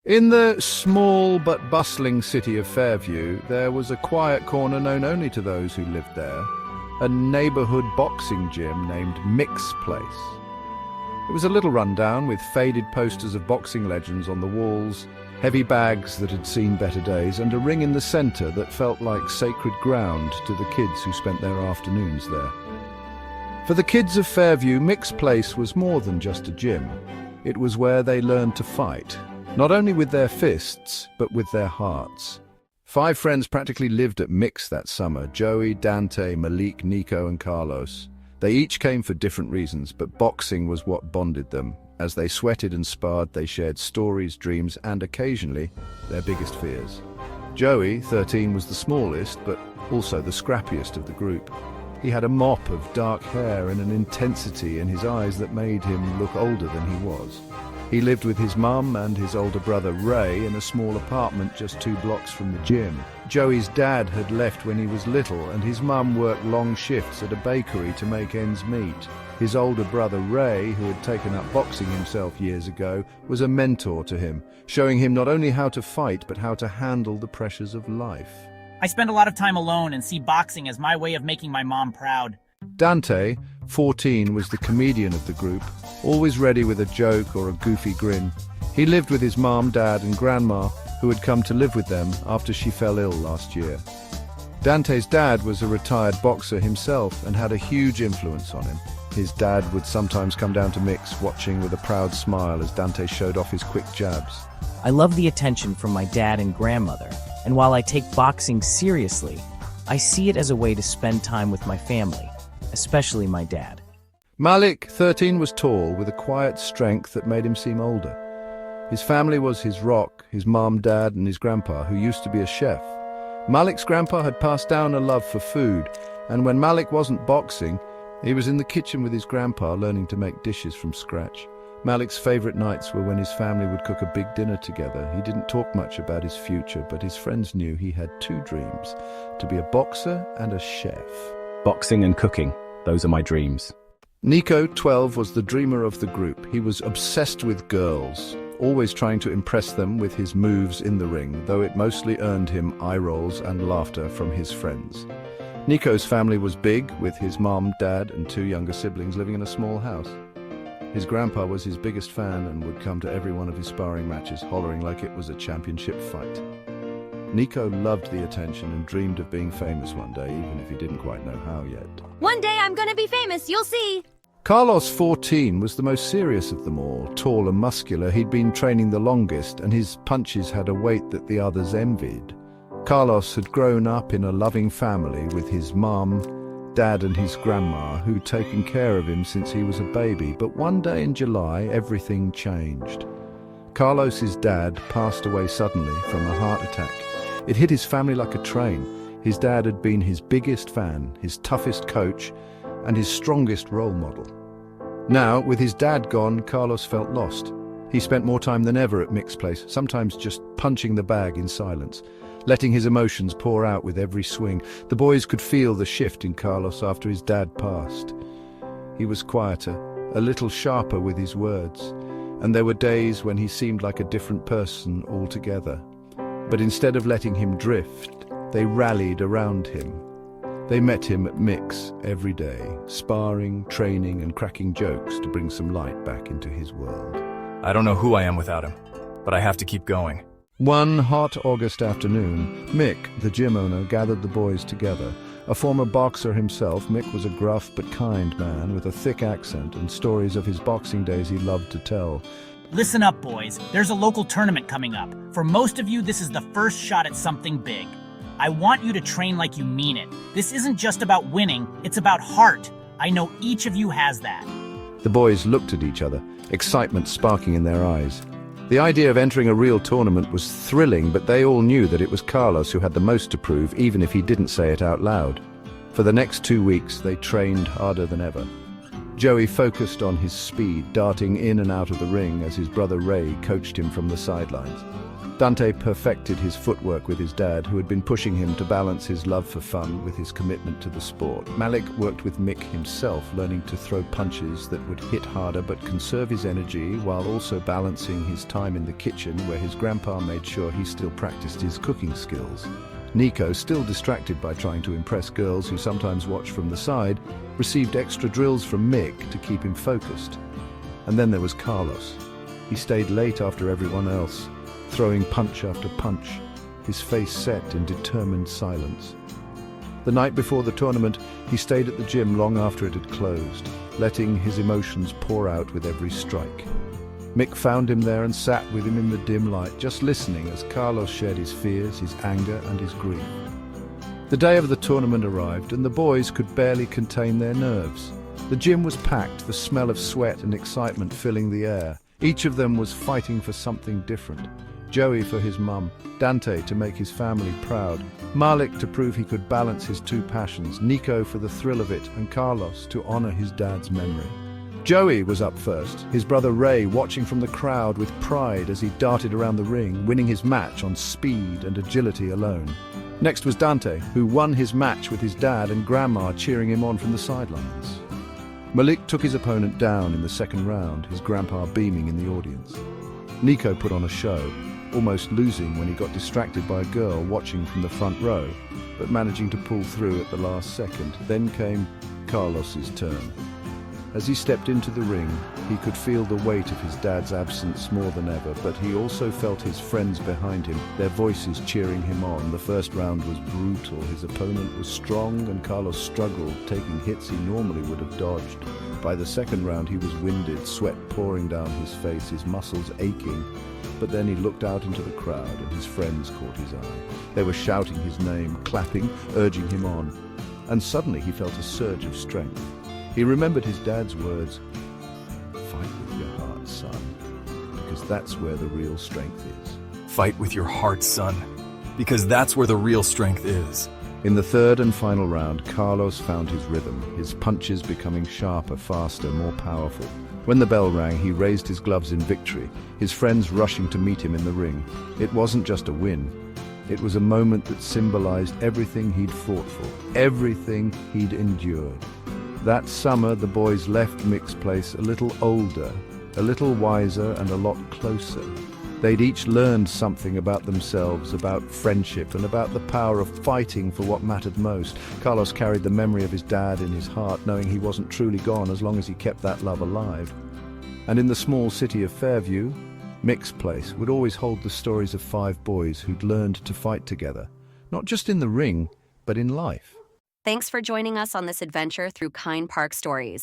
In the small but bustling city of Fairview, there was a quiet corner known only to those who lived there, a neighborhood boxing gym named Mick's Place. It was a little rundown with faded posters of boxing legends on the walls, heavy bags that had seen better days, and a ring in the center that felt like sacred ground to the kids who spent their afternoons there. For the kids of Fairview, Mick's Place was more than just a gym. It was where they learned to fight, not only with their fists, but with their hearts. 5 friends practically lived at Mick's that summer: Joey, Dante, Malik, Nico, and Carlos. They each came for different reasons, but boxing was what bonded them. As they sweated and sparred, they shared stories, dreams, and occasionally, their biggest fears. Joey, 13, was the smallest, but also the scrappiest of the group. He had a mop of dark hair and an intensity in his eyes that made him look older than he was. He lived with his mum and his older brother Ray in a small apartment just 2 blocks from the gym. Joey's dad had left when he was little, and his mum worked long shifts at a bakery to make ends meet. His older brother Ray, who had taken up boxing himself years ago, was a mentor to him, showing him not only how to fight but how to handle the pressures of life. I spend a lot of time alone and see boxing as my way of making my mom proud. Dante, 14, was the comedian of the group, always ready with a joke or a goofy grin. He lived with his mom, dad, and grandma, who had come to live with them after she fell ill last year. Dante's dad was a retired boxer himself and had a huge influence on him. His dad would sometimes come down to Mick's, watching with a proud smile as Dante showed off his quick jabs. I love the attention from my dad and grandmother, and while I take boxing seriously, I see it as a way to spend time with my family, especially my dad. Malik, 13, was tall, with a quiet strength that made him seem older. His family was his rock, his mom, dad, and his grandpa, who used to be a chef. Malik's grandpa had passed down a love for food, and when Malik wasn't boxing, he was in the kitchen with his grandpa learning to make dishes from scratch. Malik's favorite nights were when his family would cook a big dinner together. He didn't talk much about his future, but his friends knew he had 2 dreams: to be a boxer and a chef. Boxing and cooking, those are my dreams. Nico, 12, was the dreamer of the group. He was obsessed with girls, always trying to impress them with his moves in the ring, though it mostly earned him eye rolls and laughter from his friends. Nico's family was big, with his mom, dad, and 2 younger siblings living in a small house. His grandpa was his biggest fan and would come to every one of his sparring matches, hollering like it was a championship fight. Nico loved the attention and dreamed of being famous one day, even if he didn't quite know how yet. One day I'm gonna be famous, you'll see. Carlos, 14, was the most serious of them all. Tall and muscular, he'd been training the longest, and his punches had a weight that the others envied. Carlos had grown up in a loving family with his mom, dad, and his grandma, who'd taken care of him since he was a baby. But one day in July, everything changed. Carlos's dad passed away suddenly from a heart attack. It hit his family like a train. His dad had been his biggest fan, his toughest coach, and his strongest role model. Now, with his dad gone, Carlos felt lost. He spent more time than ever at Mick's Place, sometimes just punching the bag in silence, letting his emotions pour out with every swing. The boys could feel the shift in Carlos after his dad passed. He was quieter, a little sharper with his words, and there were days when he seemed like a different person altogether. But instead of letting him drift, they rallied around him. They met him at Mick's every day, sparring, training, and cracking jokes to bring some light back into his world. I don't know who I am without him, but I have to keep going. One hot August afternoon, Mick, the gym owner, gathered the boys together. A former boxer himself, Mick was a gruff but kind man with a thick accent and stories of his boxing days he loved to tell. Listen up, boys. There's a local tournament coming up. For most of you, this is the first shot at something big. I want you to train like you mean it. This isn't just about winning, it's about heart. I know each of you has that. The boys looked at each other, excitement sparking in their eyes. The idea of entering a real tournament was thrilling, but they all knew that it was Carlos who had the most to prove, even if he didn't say it out loud. For the next 2 weeks, they trained harder than ever. Joey focused on his speed, darting in and out of the ring as his brother Ray coached him from the sidelines. Dante perfected his footwork with his dad, who had been pushing him to balance his love for fun with his commitment to the sport. Malik worked with Mick himself, learning to throw punches that would hit harder but conserve his energy, while also balancing his time in the kitchen, where his grandpa made sure he still practiced his cooking skills. Nico, still distracted by trying to impress girls who sometimes watched from the side, received extra drills from Mick to keep him focused. And then there was Carlos. He stayed late after everyone else, throwing punch after punch, his face set in determined silence. The night before the tournament, he stayed at the gym long after it had closed, letting his emotions pour out with every strike. Mick found him there and sat with him in the dim light, just listening as Carlos shared his fears, his anger, and his grief. The day of the tournament arrived, and the boys could barely contain their nerves. The gym was packed, the smell of sweat and excitement filling the air. Each of them was fighting for something different. Joey for his mum, Dante to make his family proud, Malik to prove he could balance his two passions, Nico for the thrill of it, and Carlos to honor his dad's memory. Joey was up first, his brother Ray watching from the crowd with pride as he darted around the ring, winning his match on speed and agility alone. Next was Dante, who won his match with his dad and grandma cheering him on from the sidelines. Malik took his opponent down in the second round, his grandpa beaming in the audience. Nico put on a show, almost losing when he got distracted by a girl watching from the front row, but managing to pull through at the last second. Then came Carlos's turn. As he stepped into the ring, he could feel the weight of his dad's absence more than ever, but he also felt his friends behind him, their voices cheering him on. The first round was brutal. His opponent was strong, and Carlos struggled, taking hits he normally would have dodged. By the second round, he was winded, sweat pouring down his face, his muscles aching. But then he looked out into the crowd, and his friends caught his eye. They were shouting his name, clapping, urging him on. And suddenly he felt a surge of strength. He remembered his dad's words, "Fight with your heart, son, because that's where the real strength is." Fight with your heart, son, because that's where the real strength is. In the third and final round, Carlos found his rhythm, his punches becoming sharper, faster, more powerful. When the bell rang, he raised his gloves in victory, his friends rushing to meet him in the ring. It wasn't just a win. It was a moment that symbolized everything he'd fought for, everything he'd endured. That summer, the boys left Mick's place a little older, a little wiser, and a lot closer. They'd each learned something about themselves, about friendship, and about the power of fighting for what mattered most. Carlos carried the memory of his dad in his heart, knowing he wasn't truly gone as long as he kept that love alive. And in the small city of Fairview, Mick's place would always hold the stories of 5 boys who'd learned to fight together, not just in the ring, but in life. Thanks for joining us on this adventure through Kind Park Stories.